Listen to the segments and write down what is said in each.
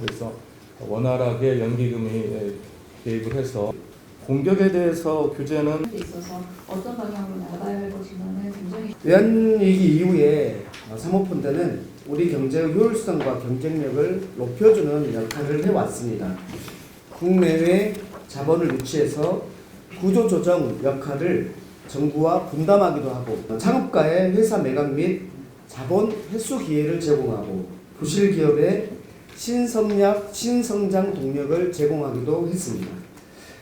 그래서 원활하게 연기금이 개입을 해서 공격에 대해서 규제는 있어서 어떤 방향으로 나가야 할 것인가는 굉장히 외환위기 이후에 사모펀드는 우리 경제의 효율성과 경쟁력을 높여주는 역할을 해왔습니다. 국내외 자본을 유치해서 구조조정 역할을 정부와 분담하기도 하고 창업가의 회사 매각 및 자본 회수 기회를 제공하고 부실기업의 신성장 동력을 제공하기도 했습니다.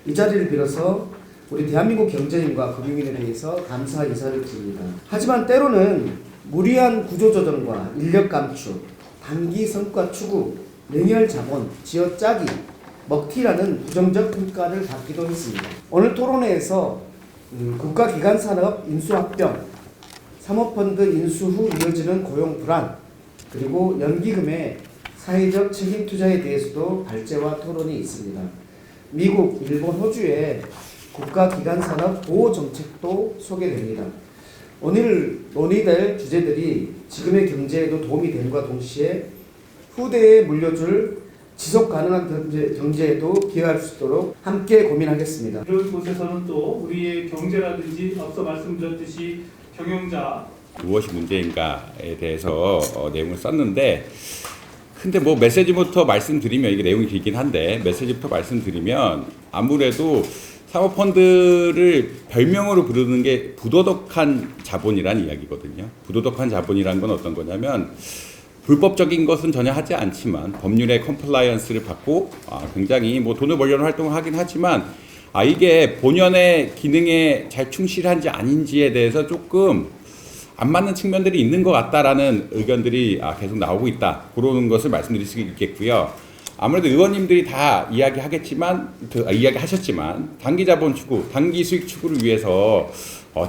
이 자리를 빌어서 우리 대한민국 경제인과 금융인에 대해서 감사 인사를 드립니다. 하지만 때로는 무리한 구조조정과 인력 감축, 단기 성과 추구, 냉혈 자본, 쥐어짜기, 먹튀라는 부정적 평가를 받기도 했습니다. 오늘 토론회에서 국가기관산업 인수합병, 사모펀드 인수 후 이어지는 고용 불안, 그리고 연기금의 사회적 책임 투자에 대해서도 발제와 토론이 있습니다. 미국, 일본, 호주의 국가기관산업 보호정책도 소개됩니다. 오늘 논의될 주제들이 지금의 경제에도 도움이 됨과 동시에 후대에 물려줄 지속가능한 경제에도 기여할 수 있도록 함께 고민하겠습니다. 이런 곳에서는 또 우리의 경제라든지 앞서 말씀드렸듯이 경영자 무엇이 문제인가에 대해서 내용을 썼는데, 근데 뭐 메시지부터 말씀드리면, 이게 내용이 길긴 한데 메시지부터 말씀드리면 아무래도 사모펀드를 별명으로 부르는 게 부도덕한 자본이라는 이야기거든요. 부도덕한 자본이라는 건 어떤 거냐면 불법적인 것은 전혀 하지 않지만 법률의 컴플라이언스를 받고 굉장히 뭐 돈을 벌려는 활동을 하긴 하지만 이게 본연의 기능에 잘 충실한지 아닌지에 대해서 조금 안 맞는 측면들이 있는 것 같다라는 의견들이 계속 나오고 있다. 그런 것을 말씀드릴 수 있겠고요. 아무래도 의원님들이 다 이야기하셨지만 단기 자본 추구, 단기 수익 추구를 위해서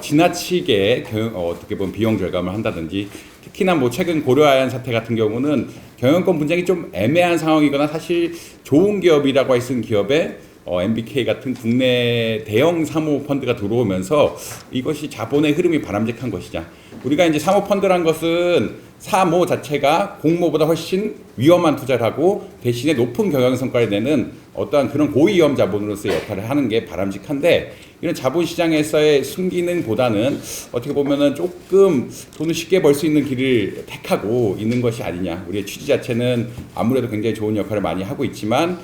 지나치게 어떻게 보면 비용 절감을 한다든지, 특히나 뭐 최근 고려아연 사태 같은 경우는 경영권 분쟁이 좀 애매한 상황이거나 사실 좋은 기업이라고 할 수 있는 기업에 MBK 같은 국내 대형 사모펀드가 들어오면서 이것이 자본의 흐름이 바람직한 것이냐. 우리가 이제 사모펀드란 것은 사모 자체가 공모보다 훨씬 위험한 투자를 하고 대신에 높은 경영 성과를 내는 어떠한 그런 고위험 자본으로서의 역할을 하는 게 바람직한데, 이런 자본시장에서의 순기능보다는 어떻게 보면은 조금 돈을 쉽게 벌 수 있는 길을 택하고 있는 것이 아니냐. 우리의 취지 자체는 아무래도 굉장히 좋은 역할을 많이 하고 있지만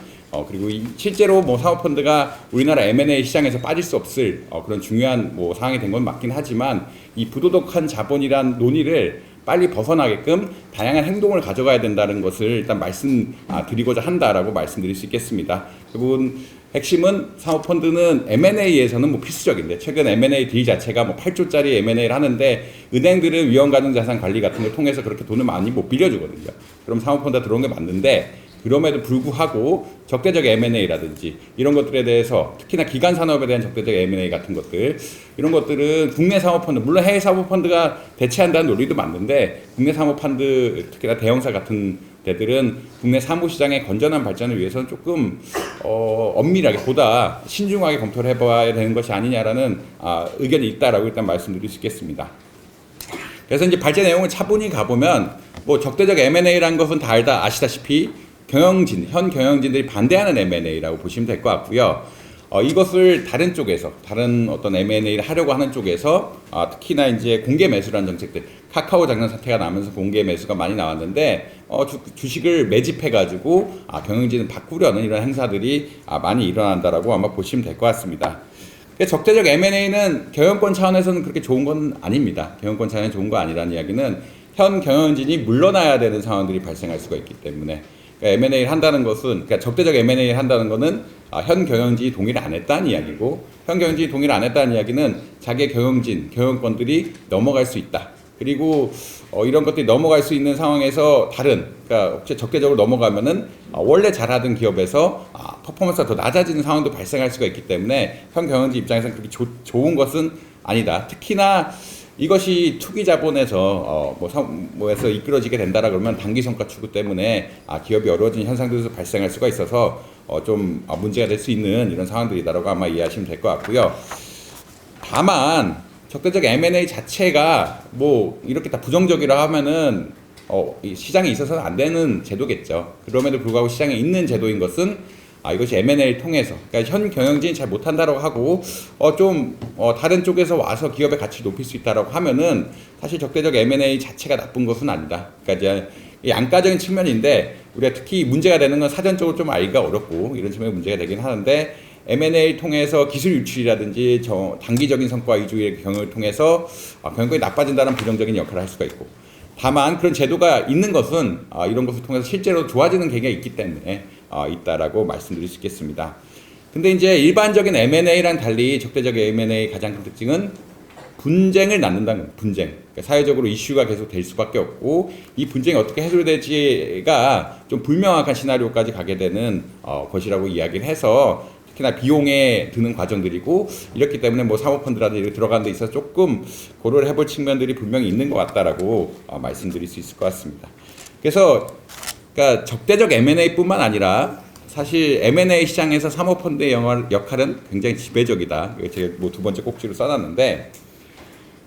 그리고 실제로 뭐 사모펀드가 우리나라 M&A 시장에서 빠질 수 없을 그런 중요한 뭐 상황이 된 건 맞긴 하지만, 이 부도덕한 자본이란 논의를 빨리 벗어나게끔 다양한 행동을 가져가야 된다는 것을 일단 말씀드리고자 한다라고 말씀드릴 수 있겠습니다. 결국은 핵심은 사모펀드는 M&A에서는 뭐 필수적인데, 최근 M&A 딜 자체가 뭐 8조짜리 M&A를 하는데 은행들은 위험가능자산 관리 같은 걸 통해서 그렇게 돈을 많이 못 빌려주거든요. 그럼 사모펀드가 들어온 게 맞는데, 그럼에도 불구하고 적대적 M&A라든지 이런 것들에 대해서, 특히나 기관 산업에 대한 적대적 M&A 같은 것들, 이런 것들은 국내 사모펀드, 물론 해외 사모펀드가 대체한다는 논리도 맞는데, 국내 사모펀드 특히나 대형사 같은 데들은 국내 사모시장의 건전한 발전을 위해서는 조금 엄밀하게 보다 신중하게 검토를 해봐야 되는 것이 아니냐라는 의견이 있다라고 일단 말씀드릴 수 있겠습니다. 그래서 이제 발제 내용을 차분히 가보면, 뭐 적대적 M&A라는 것은 다 아시다시피 현 경영진들이 반대하는 M&A라고 보시면 될 것 같고요. 이것을 다른 쪽에서, 다른 어떤 M&A를 하려고 하는 쪽에서 특히나 이제 공개 매수라는 정책들, 카카오 작년 사태가 나면서 공개 매수가 많이 나왔는데 주식을 매집해가지고 경영진을 바꾸려는 이런 행사들이 많이 일어난다라고 아마 보시면 될 것 같습니다. 적대적 M&A는 경영권 차원에서는 그렇게 좋은 건 아닙니다. 경영권 차원에서 좋은 거 아니라는 이야기는 현 경영진이 물러나야 되는 상황들이 발생할 수가 있기 때문에, 그러니까 M&A를 한다는 것은, 그러니까 적대적 M&A를 한다는 것은 현 경영진이 동의를 안 했다는 이야기고, 현 경영진이 동의를 안 했다는 이야기는 자기의 경영권들이 넘어갈 수 있다. 그리고 이런 것들이 넘어갈 수 있는 상황에서 그러니까 적대적으로 넘어가면은 원래 잘하던 기업에서 퍼포먼스가 더 낮아지는 상황도 발생할 수가 있기 때문에 현 경영진 입장에서는 그렇게 좋은 것은 아니다. 특히나 이것이 투기 자본에서 뭐에서 이끌어지게 된다라 그러면 단기 성과 추구 때문에 기업이 어려워지는 현상들에서 발생할 수가 있어서 좀 문제가 될 수 있는 이런 상황들이다라고 아마 이해하시면 될 것 같고요. 다만 적대적 M&A 자체가 뭐 이렇게 다 부정적이라 하면은 이 시장에 있어서는 안 되는 제도겠죠. 그럼에도 불구하고 시장에 있는 제도인 것은 이것이 M&A를 통해서, 그러니까 현 경영진이 잘 못한다라고 하고 다른 쪽에서 와서 기업의 가치를 높일 수 있다라고 하면은 사실 적대적 M&A 자체가 나쁜 것은 아니다. 그러니까 이제 양가적인 측면인데 우리가 특히 문제가 되는 건 사전적으로 좀 알기가 어렵고 이런 측면이 문제가 되긴 하는데, M&A 통해서 기술 유출이라든지 단기적인 성과 위주의 경영을 통해서 경영권이 나빠진다는 부정적인 역할을 할 수가 있고, 다만 그런 제도가 있는 것은 이런 것을 통해서 실제로 좋아지는 계기가 있기 때문에 있다라고 말씀드릴 수 있겠습니다. 근데 이제 일반적인 M&A랑 달리 적대적 M&A의 가장 큰 특징은 분쟁을 낳는다는 거예요. 분쟁. 그러니까 사회적으로 이슈가 계속 될 수밖에 없고, 이 분쟁이 어떻게 해소될지가 좀 불명확한 시나리오까지 가게 되는 것이라고 이야기를 해서, 특히나 비용에 드는 과정들이고, 이렇기 때문에 뭐 사모펀드라든지 이렇게 들어가는 데 있어서 조금 고려를 해볼 측면들이 분명히 있는 것 같다라고 말씀드릴 수 있을 것 같습니다. 그래서 그러니까 적대적 M&A뿐만 아니라 사실 M&A 시장에서 사모펀드의 역할은 굉장히 지배적이다. 제가 뭐 두 번째 꼭지로 써놨는데,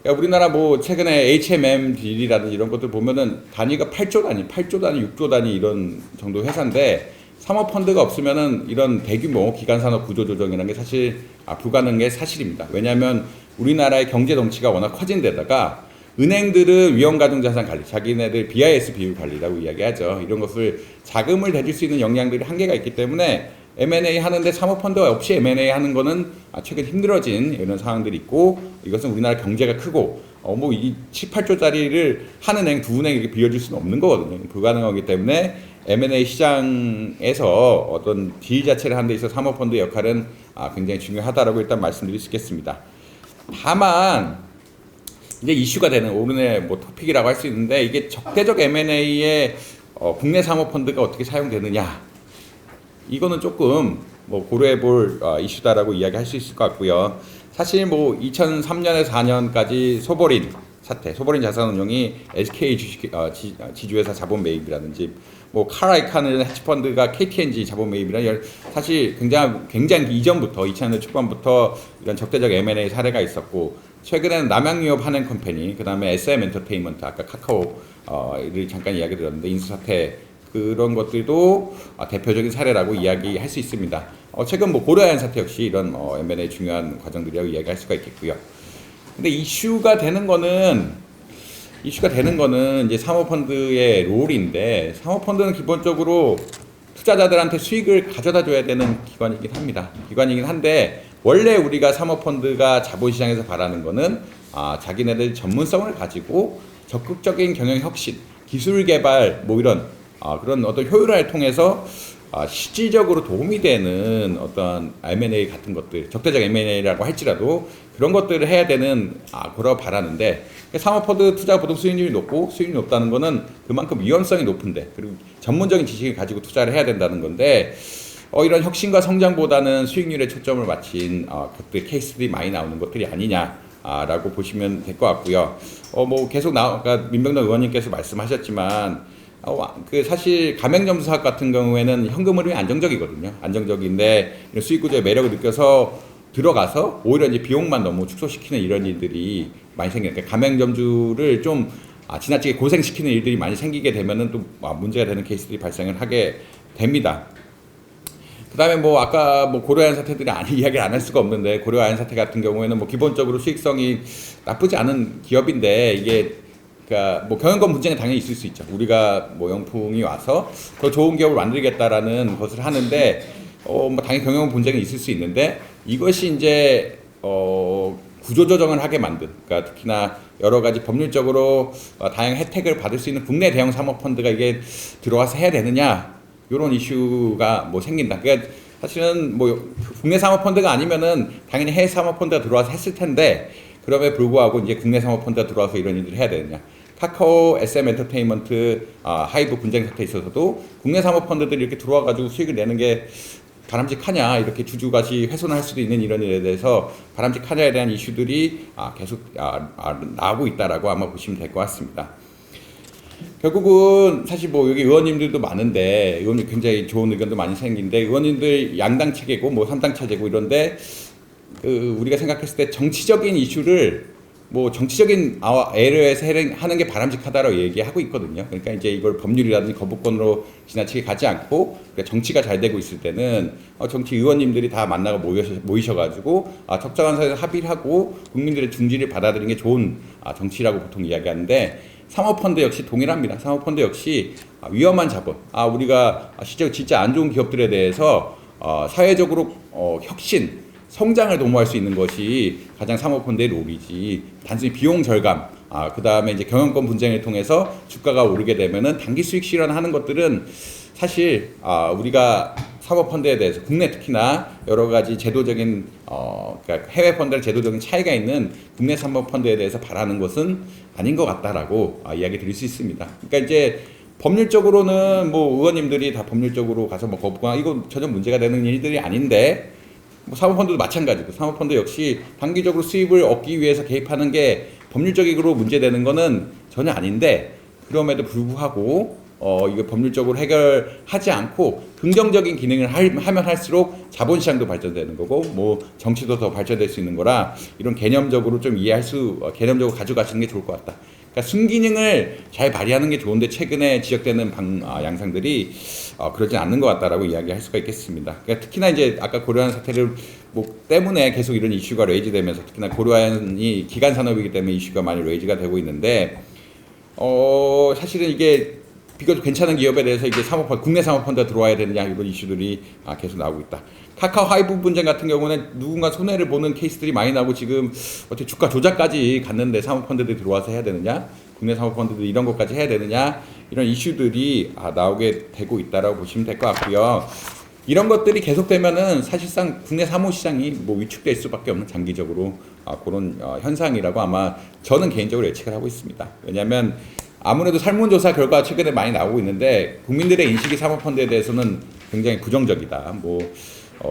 그러니까 우리나라 뭐 최근에 HMM 딜이라든지 이런 것들 보면은 단위가 8조 단위, 6조 단위 이런 정도 회사인데, 사모펀드가 없으면은 이런 대규모 기관산업 구조조정이라는 게 사실 불가능한 사실입니다. 왜냐하면 우리나라의 경제 덩치가 워낙 커진 데다가 은행들은 위험가중자산 관리, 자기네들 BIS 비율 관리라고 이야기하죠. 이런 것을 자금을 대줄 수 있는 역량들이 한계가 있기 때문에 M&A 하는데 사모펀드가 없이 M&A 하는 거는 최근 힘들어진 이런 상황들이 있고, 이것은 우리나라 경제가 크고 뭐 이 7, 8조짜리를 한 은행, 두 은행 이렇게 빌려줄 수는 없는 거거든요. 불가능하기 때문에 M&A 시장에서 어떤 딜 자체를 하는 데 있어서 사모펀드의 역할은 굉장히 중요하다라고 일단 말씀드릴 수 있겠습니다. 다만 이제 이슈가 되는 오늘의 뭐 토픽이라고 할 수 있는데, 이게 적대적 M&A에 국내 사모펀드가 어떻게 사용되느냐, 이거는 조금 뭐 고려해볼 이슈다라고 이야기할 수 있을 것 같고요. 사실 뭐 2003년에서 4년까지 소버린 사태, 소버린 자산운용이 SK 지주회사 자본 매입이라든지, 뭐 카라이칸을 헤지펀드가 KTNG 자본 매입이라는 사실 굉장히 이전부터 2000년대 초반부터 이런 적대적 M&A 사례가 있었고, 최근에는 남양유업 한행 컴퍼니, 그 다음에 SM 엔터테인먼트, 아까 카카오를 잠깐 이야기 드렸는데 인수 사태, 그런 것들도 대표적인 사례라고 이야기할 수 있습니다. 최근 뭐 고려아연 사태 역시 이런 M&A 중요한 과정들이라고 이야기할 수가 있겠고요. 근데 이슈가 되는 거는 이제 사모펀드의 롤인데, 사모펀드는 기본적으로 투자자들한테 수익을 가져다 줘야 되는 기관이긴 한데, 원래 우리가 사모펀드가 자본시장에서 바라는 거는 자기네들 전문성을 가지고 적극적인 경영 혁신, 기술 개발, 뭐 이런 그런 어떤 효율화를 통해서 실질적으로 도움이 되는 어떤 M&A 같은 것들, 적대적 M&A라고 할지라도 그런 것들을 해야 되는 거라고 바라는데, 사모펀드 투자 보통 수익률이 높고, 수익률이 높다는 거는 그만큼 위험성이 높은데, 그리고 전문적인 지식을 가지고 투자를 해야 된다는 건데, 이런 혁신과 성장보다는 수익률에 초점을 맞춘 것들, 케이스들이 많이 나오는 것들이 아니냐라고 보시면 될 것 같고요. 뭐 계속 그러니까 민병덕 의원님께서 말씀하셨지만, 사실 가맹점수 사업 같은 경우에는 현금 흐름이 안정적이거든요. 안정적인데 수익 구조의 매력을 느껴서 들어가서 오히려 이제 비용만 너무 축소시키는 이런 일들이 많이 생기니까, 가맹점주를 좀 지나치게 고생시키는 일들이 많이 생기게 되면은 또 문제가 되는 케이스들이 발생을 하게 됩니다. 그다음에 뭐 아까 뭐 고려아연 사태들이 이야기를 안 할 수가 없는데, 고려아연 사태 같은 경우에는 뭐 기본적으로 수익성이 나쁘지 않은 기업인데, 이게 그러니까 뭐 경영권 분쟁이 당연히 있을 수 있죠. 우리가 뭐 영풍이 와서 더 좋은 기업을 만들겠다라는 것을 하는데, 뭐 당연히 경영권 분쟁이 있을 수 있는데, 이것이 이제 구조조정을 하게 만든, 그러니까 특히나 여러 가지 법률적으로 다양한 혜택을 받을 수 있는 국내 대형 사모펀드가 이게 들어와서 해야 되느냐, 이런 이슈가 뭐 생긴다. 그러니까 사실은 뭐 국내 사모펀드가 아니면은 당연히 해외 사모펀드가 들어와서 했을 텐데, 그럼에도 불구하고 이제 국내 사모펀드가 들어와서 이런 일들을 해야 되느냐. 카카오, SM 엔터테인먼트, 하이브 분쟁 사태에 있어서도 국내 사모펀드들이 이렇게 들어와가지고 수익을 내는 게 바람직하냐, 이렇게 주주가치 훼손할 수도 있는 이런 일에 대해서 바람직하냐에 대한 이슈들이 계속 나오고 있다라고 아마 보시면 될 것 같습니다. 결국은 사실 뭐 여기 의원님들도 많은데, 의원님 굉장히 좋은 의견도 많이 생긴데, 의원님들 양당 체계고 뭐 3당 체제고 이런데, 우리가 생각했을 때 정치적인 이슈를 뭐 정치적인 애를 하는 게 바람직하다라고 얘기하고 있거든요. 그러니까 이제 이걸 법률이라든지 거부권으로 지나치게 가지 않고 그러니까 정치가 잘 되고 있을 때는 정치 의원님들이 다 만나고 모이셔가지고 적정한 선에서 합의를 하고 국민들의 중지를 받아들이는 게 좋은 정치라고 보통 이야기하는데 사모펀드 역시 동일합니다. 사모펀드 역시 위험한 자본, 우리가 진짜 안 좋은 기업들에 대해서 사회적으로 혁신, 성장을 도모할 수 있는 것이 가장 사모펀드의 롤이지 단순히 비용 절감, 그 다음에 이제 경영권 분쟁을 통해서 주가가 오르게 되면은 단기 수익 실현하는 것들은 사실 우리가 사모펀드에 대해서 국내 특히나 여러 가지 제도적인 그러니까 해외 펀드랑 제도적인 차이가 있는 국내 사모펀드에 대해서 바라는 것은 아닌 것 같다라고 이야기 드릴 수 있습니다. 그러니까 이제 법률적으로는 뭐 의원님들이 다 법률적으로 가서 뭐 거부권 이거 전혀 문제가 되는 일들이 아닌데 뭐 사모펀드도 마찬가지고 사모펀드 역시 단기적으로 수입을 얻기 위해서 개입하는 게 법률적으로 문제되는 거는 전혀 아닌데 그럼에도 불구하고 이거 법률적으로 해결하지 않고 긍정적인 기능을 하면 할수록 자본시장도 발전되는 거고 뭐 정치도 더 발전될 수 있는 거라 이런 개념적으로 좀 개념적으로 가져가시는 게 좋을 것 같다. 그러니까 순기능을 잘 발휘하는 게 좋은데 최근에 지적되는 양상들이 그러지 않는 것 같다라고 이야기할 수가 있겠습니다. 그러니까 특히나 이제 아까 고려한 사태를 때문에 계속 이런 이슈가 레이즈되면서 특히나 고려한이 기간 산업이기 때문에 이슈가 많이 레이즈가 되고 있는데 사실은 이게 비교적 괜찮은 기업에 대해서 이게 국내 사모펀드가 들어와야 되느냐 이런 이슈들이 계속 나오고 있다. 카카오 하이브 분쟁 같은 경우는 누군가 손해를 보는 케이스들이 많이 나오고 지금 어떻게 주가 조작까지 갔는데 사모펀드들이 들어와서 해야 되느냐, 국내 사모펀드들 이런 것까지 해야 되느냐 이런 이슈들이 나오게 되고 있다라고 보시면 될 것 같고요. 이런 것들이 계속되면은 사실상 국내 사모시장이 뭐 위축될 수밖에 없는 장기적으로 그런 현상이라고 아마 저는 개인적으로 예측을 하고 있습니다. 왜냐하면 아무래도 설문조사 결과가 최근에 많이 나오고 있는데 국민들의 인식이 사모펀드에 대해서는 굉장히 부정적이다.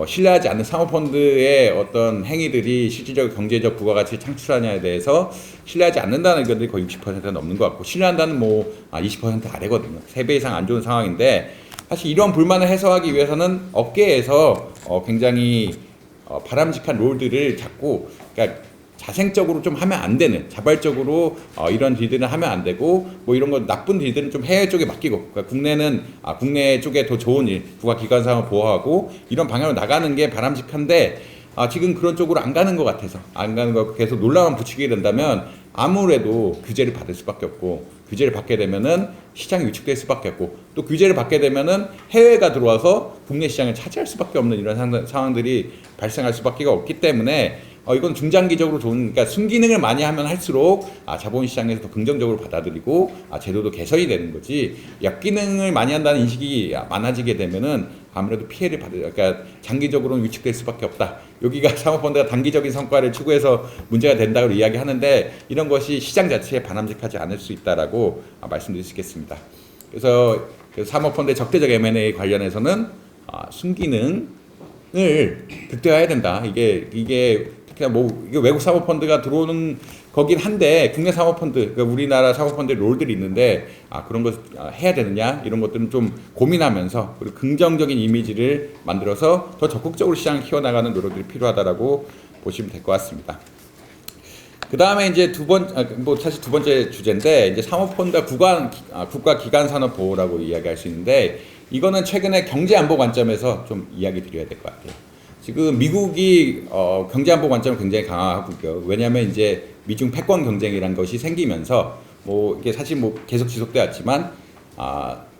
신뢰하지 않는 사모펀드의 어떤 행위들이 실질적 경제적 부가가치를 창출하냐에 대해서 신뢰하지 않는다는 의견들이 거의 60%가 넘는 것 같고 신뢰한다는 20% 아래거든요. 3배 이상 안 좋은 상황인데 사실 이런 불만을 해소하기 위해서는 업계에서 굉장히 바람직한 롤들을 잡고 그러니까 자생적으로 좀 하면 안 되는 자발적으로 이런 딜들은 하면 안 되고 뭐 이런 거 나쁜 딜들은 좀 해외 쪽에 맡기고 그러니까 국내는 국내 쪽에 더 좋은 일 국가기관상을 보호하고 이런 방향으로 나가는 게 바람직한데 지금 그런 쪽으로 안 가는 것 같아서 안 가는 거 계속 논란만 붙이게 된다면 아무래도 규제를 받을 수밖에 없고 규제를 받게 되면은 시장이 위축될 수밖에 없고 또 규제를 받게 되면은 해외가 들어와서 국내 시장을 차지할 수밖에 없는 이런 상황들이 발생할 수밖에 없기 때문에 이건 중장기적으로 좋은 그러니까 순기능을 많이 하면 할수록 자본시장에서 더 긍정적으로 받아들이고 제도도 개선이 되는 거지 역기능을 많이 한다는 인식이 많아지게 되면은 아무래도 피해를 그러니까 장기적으로는 위축될 수밖에 없다. 여기가 사모펀드가 단기적인 성과를 추구해서 문제가 된다고 이야기하는데 이런 것이 시장 자체에 바람직하지 않을 수 있다라고 말씀드릴 수 있겠습니다. 그래서 사모펀드의 적대적 M&A 관련해서는 순기능을 극대화해야 된다. 이게 특히나 이게 외국 사모펀드가 들어오는 거긴 한데 국내 사모펀드, 그러니까 우리나라 사모펀드의 롤들이 있는데 그런 것 해야 되느냐 이런 것들은 좀 고민하면서 그리고 긍정적인 이미지를 만들어서 더 적극적으로 시장을 키워나가는 노력들이 필요하다라고 보시면 될 것 같습니다. 그 다음에 이제 사실 두 번째 주제인데 이제 사모펀드가 국가 기관 산업 보호라고 이야기할 수 있는데 이거는 최근에 경제 안보 관점에서 좀 이야기 드려야 될 것 같아요. 지금 미국이 경제안보 관점을 굉장히 강화하고요. 왜냐하면 이제 미중 패권 경쟁이라는 것이 생기면서 이게 사실 계속 지속돼 왔지만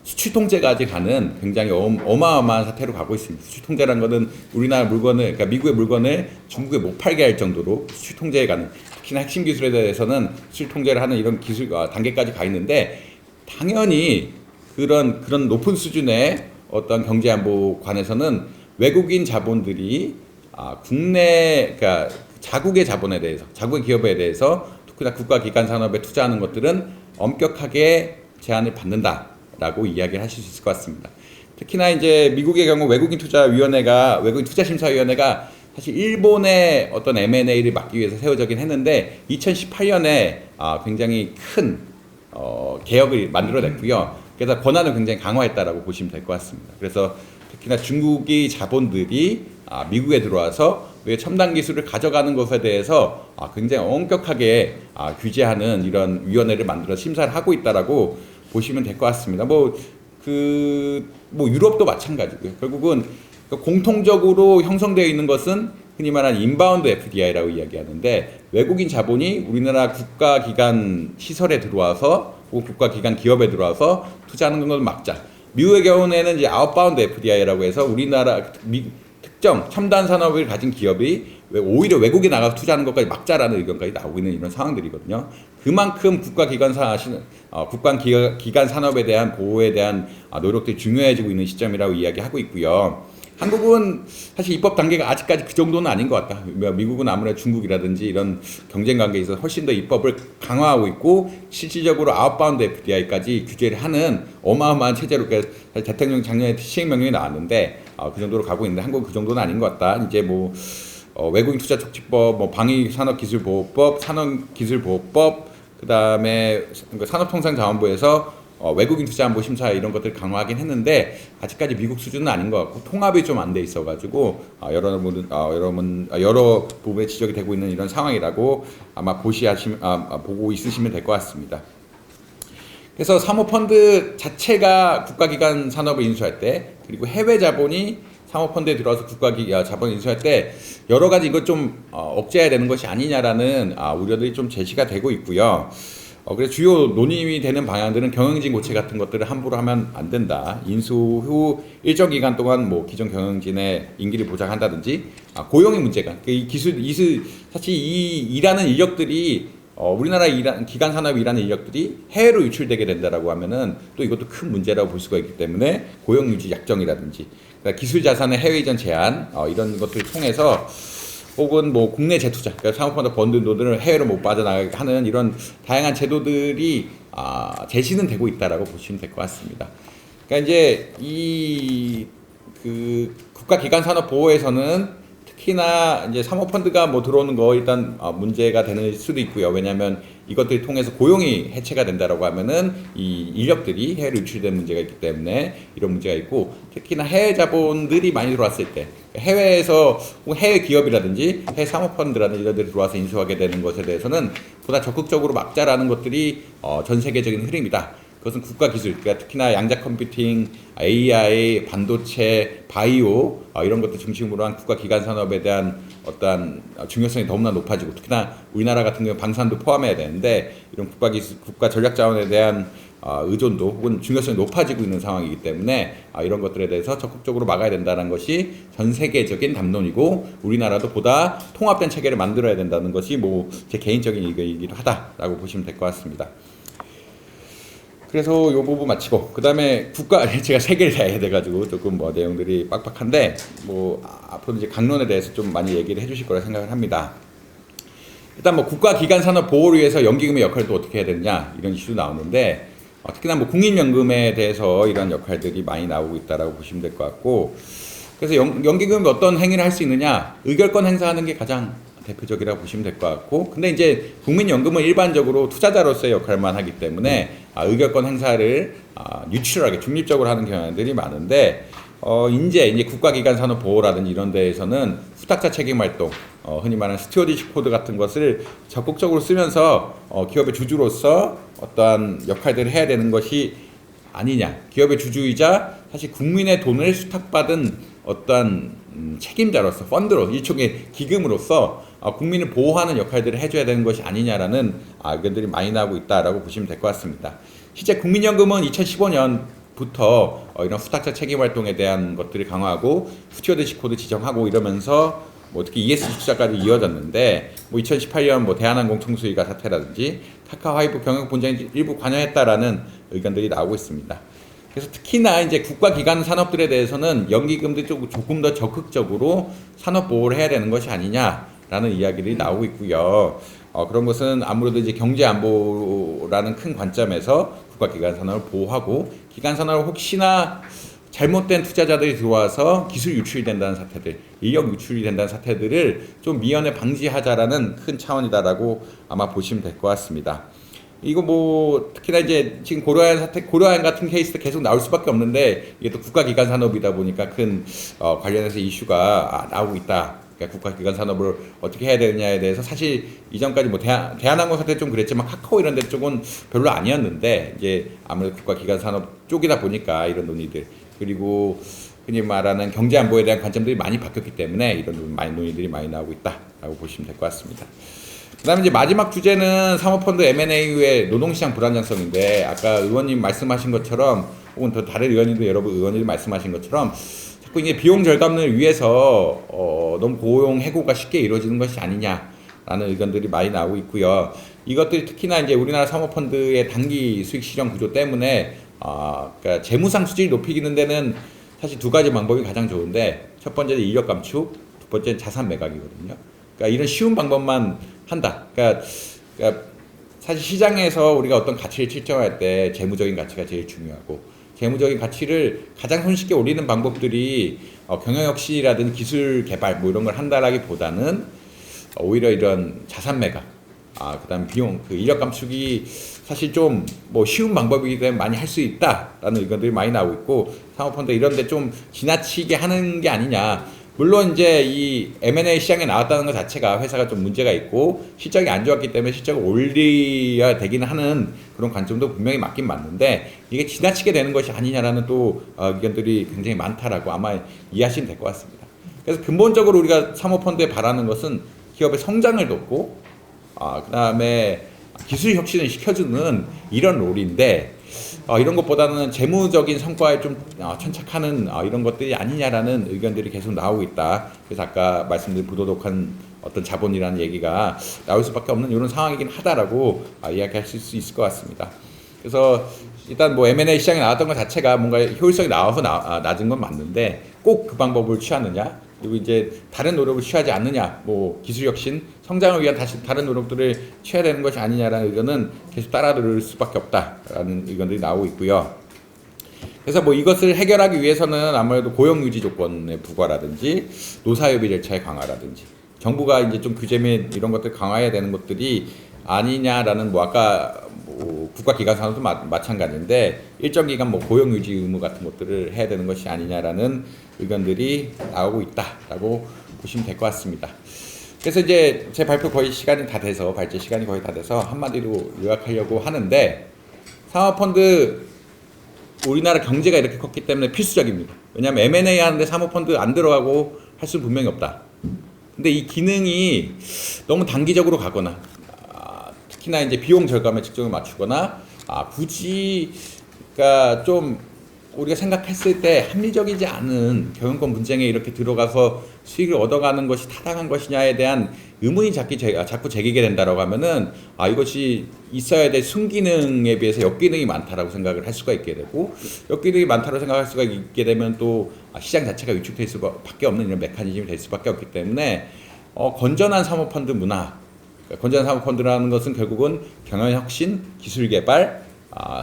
수출 통제까지 가는 굉장히 어마어마한 사태로 가고 있습니다. 수출 통제라는 것은 우리나라 물건을 그러니까 미국의 물건을 중국에 못 팔게 할 정도로 수출 통제에 가는 특히나 핵심 기술에 대해서는 수출 통제를 하는 이런 기술 단계까지 가 있는데 당연히 그런 높은 수준의 어떤 경제안보 관에서는 외국인 자본들이 그러니까 자국의 자본에 대해서, 자국의 기업에 대해서 특히나 국가기관 산업에 투자하는 것들은 엄격하게 제한을 받는다라고 이야기를 하실 수 있을 것 같습니다. 특히나 이제 미국의 경우 외국인 투자심사위원회가 사실 일본의 어떤 M&A를 막기 위해서 세워지긴 했는데 2018년에 굉장히 큰 개혁을 만들어냈고요. 그래서 권한을 굉장히 강화했다라고 보시면 될 것 같습니다. 그래서 특히나 중국의 자본들이 미국에 들어와서 우리의 첨단 기술을 가져가는 것에 대해서 굉장히 엄격하게 규제하는 이런 위원회를 만들어 심사를 하고 있다라고 보시면 될 것 같습니다. 뭐 유럽도 마찬가지고요. 결국은 공통적으로 형성되어 있는 것은 흔히 말하는 인바운드 FDI라고 이야기하는데, 외국인 자본이 우리나라 국가기관 시설에 들어와서 혹은 국가기관 기업에 들어와서 투자하는 걸 막자. 미국의 경우에는 이제 아웃바운드 FDI라고 해서 우리나라 특정 첨단 산업을 가진 기업이 오히려 외국에 나가서 투자하는 것까지 막자라는 의견까지 나오고 있는 이런 상황들이거든요. 그만큼 국가기관 산업에 대한 보호에 대한 노력들이 중요해지고 있는 시점이라고 이야기하고 있고요. 한국은 사실 입법 단계가 아직까지 그 정도는 아닌 것 같다. 미국은 아무래도 중국이라든지 이런 경쟁 관계에 있어서 훨씬 더 입법을 강화하고 있고, 실질적으로 아웃바운드 FDI까지 규제를 하는 어마어마한 체제로 대통령 작년에 시행명령이 나왔는데 그 정도로 가고 있는데, 한국은 그 정도는 아닌 것 같다. 이제 외국인 투자 촉진법, 방위산업기술보호법, 산업기술보호법, 그다음에 산업통상자원부에서 외국인 투자 안보 심사 이런 것들 강화하긴 했는데 아직까지 미국 수준은 아닌 것 같고, 통합이 좀 안 돼 있어가지고 여러 부분에 지적이 되고 있는 이런 상황이라고 아마 보고 있으시면 될 것 같습니다. 그래서 사모펀드 자체가 국가기관 산업을 인수할 때, 그리고 해외 자본이 사모펀드에 들어와서 국가기관 자본을 인수할 때 여러 가지 이것 좀 억제해야 되는 것이 아니냐라는 우려들이 좀 제시가 되고 있고요. 그래서 주요 논의이 되는 방향들은 경영진 고체 같은 것들을 함부로 하면 안 된다. 인수 후 일정 기간 동안 기존 경영진의 임기를 보장한다든지, 고용의 문제가, 사실 이 일하는 인력들이 우리나라 기관 산업에 일하는 인력들이 해외로 유출되게 된다라고 하면은 또 이것도 큰 문제라고 볼 수가 있기 때문에 고용 유지 약정이라든지, 그러니까 기술 자산의 해외 이전 제한 이런 것들을 통해서, 혹은 국내 재투자, 그러니까 사모펀드 펀드들을 해외로 못 빠져나가게 하는 이런 다양한 제도들이 제시는 되고 있다라고 보시면 될 것 같습니다. 그러니까 이제 국가기관 산업 보호에서는 특히나 이제 사모펀드가 들어오는 거 일단 문제가 되는 수도 있고요. 왜냐하면 이것들을 통해서 고용이 해체가 된다라고 하면은 이 인력들이 해외로 유출되는 문제가 있기 때문에 이런 문제가 있고, 특히나 해외 자본들이 많이 들어왔을 때 해외에서 해외 기업이라든지 해외 사모펀드라든지 이런 데를 들어와서 인수하게 되는 것에 대해서는 보다 적극적으로 막자라는 것들이 전 세계적인 흐름이다. 그것은 국가 기술, 그러니까 특히나 양자 컴퓨팅, AI, 반도체, 바이오 이런 것들 중심으로 한 국가 기관 산업에 대한 어떠한 중요성이 너무나 높아지고, 특히나 우리나라 같은 경우 방산도 포함해야 되는데 이런 국가 기술, 국가 전략 자원에 대한 의존도 혹은 중요성이 높아지고 있는 상황이기 때문에 이런 것들에 대해서 적극적으로 막아야 된다는 것이 전 세계적인 담론이고, 우리나라도 보다 통합된 체계를 만들어야 된다는 것이 제 개인적인 의견이기도 하다라고 보시면 될 것 같습니다. 그래서 이 부분 마치고, 그 다음에 제가 세 개를 다 해야 돼가지고 조금 내용들이 빡빡한데, 앞으로 이제 강론에 대해서 좀 많이 얘기를 해주실 거라 생각을 합니다. 일단 국가기관 산업 보호를 위해서 연기금의 역할을 또 어떻게 해야 되느냐, 이런 이슈도 나오는데, 특히나 국민연금에 대해서 이런 역할들이 많이 나오고 있다라고 보시면 될 것 같고, 그래서 연기금이 어떤 행위를 할 수 있느냐, 의결권 행사하는 게 가장 대표적이라고 보시면 될 것 같고, 근데 이제 국민연금은 일반적으로 투자자로서의 역할만 하기 때문에 의결권 행사를 뉴트럴하게 중립적으로 하는 경향들이 많은데, 이제 국가기관 산업 보호라든지 이런 데에서는 후탁자 책임 활동, 흔히 말하는 스튜어디십 코드 같은 것을 적극적으로 쓰면서 기업의 주주로서 어떠한 역할들을 해야 되는 것이 아니냐. 기업의 주주이자 사실 국민의 돈을 수탁받은 어떠한 책임자로서, 펀드로, 일종의 기금으로서 국민을 보호하는 역할들을 해줘야 되는 것이 아니냐라는 의견들이 많이 나오고 있다라고 보시면 될 것 같습니다. 실제 국민연금은 2015년부터 이런 후탁자 책임 활동에 대한 것들을 강화하고 스튜어드십 코드 지정하고 이러면서 특히 ESG 투자까지 이어졌는데, 2018년 대한항공 총수이가 사태라든지 카카오 하이브 경영 본장이 일부 관여했다라는 의견들이 나오고 있습니다. 그래서 특히나 이제 국가기관 산업들에 대해서는 연기금들이 조금 더 적극적으로 산업 보호를 해야 되는 것이 아니냐라는 이야기들이 나오고 있고요. 그런 것은 아무래도 이제 경제 안보라는 큰 관점에서 국가기관 산업을 보호하고, 기관 산업을 혹시나 잘못된 투자자들이 들어와서 기술 유출이 된다는 사태들, 인력 유출이 된다는 사태들을 좀 미연에 방지하자라는 큰 차원이다라고 아마 보시면 될 것 같습니다. 이거 특히나 이제 지금 고려아연 같은 케이스도 계속 나올 수밖에 없는데, 이게 또 국가기관 산업이다 보니까 큰 관련해서 이슈가 나오고 있다. 그러니까 국가기관 산업을 어떻게 해야 되느냐에 대해서 사실 이전까지 뭐 대한항공 사태 좀 그랬지만 카카오 이런 데 쪽은 별로 아니었는데 이제 아무래도 국가기관 산업 쪽이다 보니까 이런 논의들 그리고 흔히 말하는 경제 안보에 대한 관점들이 많이 바뀌었기 때문에 이런 논의들이 많이 나오고 있다라고 보시면 될 것 같습니다. 그다음에 이제 마지막 주제는 사모펀드 M&A 후의 노동시장 불안정성인데 아까 의원님 말씀하신 것처럼 혹은 더 다른 의원님도 여러분 의원님이 말씀하신 것처럼 자꾸 이제 비용 절감을 위해서 너무 고용 해고가 쉽게 이루어지는 것이 아니냐라는 의견들이 많이 나오고 있고요. 이것들이 특히나 이제 우리나라 사모펀드의 단기 수익 실현 구조 때문에 그러니까 재무상 수질이 높이기는 데는 사실 두 가지 방법이 가장 좋은데 첫 번째는 인력 감축, 두 번째는 자산 매각이거든요. 그러니까 이런 쉬운 방법만 한다. 그러니까 사실 시장에서 우리가 어떤 가치를 측정할 때 재무적인 가치가 제일 중요하고 재무적인 가치를 가장 손쉽게 올리는 방법들이 경영혁신이라든지 기술 개발 뭐 이런 걸 한다라기보다는 오히려 이런 자산 매각, 그다음 비용, 그 인력 감축이 사실 좀 뭐 쉬운 방법이기 때문에 많이 할 수 있다라는 의견들이 많이 나오고 있고 사모펀드 이런데 좀 지나치게 하는 게 아니냐. 물론 이제 이 M&A 시장에 나왔다는 것 자체가 회사가 좀 문제가 있고 실적이 안 좋았기 때문에 실적을 올려야 되기는 하는 그런 관점도 분명히 맞긴 맞는데 이게 지나치게 되는 것이 아니냐라는 또 의견들이 굉장히 많다라고 아마 이해하시면 될 것 같습니다. 그래서 근본적으로 우리가 사모펀드에 바라는 것은 기업의 성장을 돕고 그다음에 기술 혁신을 시켜주는 이런 롤인데 이런 것보다는 재무적인 성과에 좀 천착하는 이런 것들이 아니냐라는 의견들이 계속 나오고 있다. 그래서 아까 말씀드린 부도덕한 어떤 자본이라는 얘기가 나올 수밖에 없는 이런 상황이긴 하다라고 이야기할 수 있을 것 같습니다. 그래서 일단 뭐 M&A 시장에 나왔던 것 자체가 뭔가 효율성이 나와서 낮은 건 맞는데 꼭 그 방법을 취하느냐 그리고 이제 다른 노력을 취하지 않느냐 뭐 기술혁신 성장을 위한 다른 노력들을 취해야 되는 것이 아니냐라는 의견은 계속 따라들 수밖에 없다라는 의견들이 나오고 있고요. 그래서 뭐 이것을 해결하기 위해서는 아무래도 고용유지 조건의 부과라든지 노사협의 절차의 강화라든지 정부가 이제 좀 규제 및 이런 것들 강화해야 되는 것들이 아니냐라는 뭐 아까 뭐 국가기관 산업도 마찬가지인데 일정 기간 뭐 고용유지 의무 같은 것들을 해야 되는 것이 아니냐라는 의견들이 나오고 있다라고 보시면 될 것 같습니다. 그래서 이제 제 발표 거의 시간이 다 돼서 발제 시간이 거의 다 돼서 한마디로 요약하려고 하는데 사모펀드 우리나라 경제가 이렇게 컸기 때문에 필수적입니다. 왜냐하면 M&A 하는데 사모펀드 안 들어가고 할 수는 분명히 없다. 근데 이 기능이 너무 단기적으로 가거나 특히나 이제 비용 절감에 측정을 맞추거나 굳이 그러니까 좀 우리가 생각했을 때 합리적이지 않은 경영권 분쟁에 이렇게 들어가서 수익을 얻어가는 것이 타당한 것이냐에 대한 의문이 자꾸 제기게 된다라고 하면은 이것이 있어야 될 순기능에 비해서 역기능이 많다라고 생각을 할 수가 있게 되고 역기능이 많다고 생각할 수가 있게 되면 또 시장 자체가 위축될 수밖에 없는 이런 메커니즘이 될 수밖에 없기 때문에 건전한 사모펀드 문화 건전한 사모펀드라는 것은 결국은 경영혁신, 기술개발,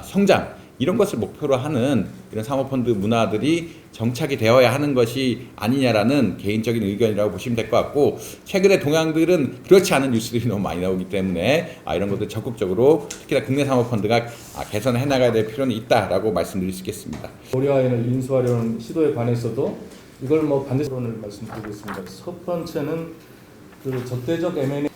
성장 이런 것을 목표로 하는 이런 사모펀드 문화들이 정착이 되어야 하는 것이 아니냐라는 개인적인 의견이라고 보시면 될 것 같고 최근의 동향들은 그렇지 않은 뉴스들이 너무 많이 나오기 때문에 이런 것들 적극적으로 특히나 국내 사모펀드가 개선해 나가야 될 필요는 있다라고 말씀드릴 수 있겠습니다. 고려아연을 인수하려는 시도에 관해서도 이걸 뭐 반대론을 말씀드리겠습니다. 첫 번째는 그 적대적 M&A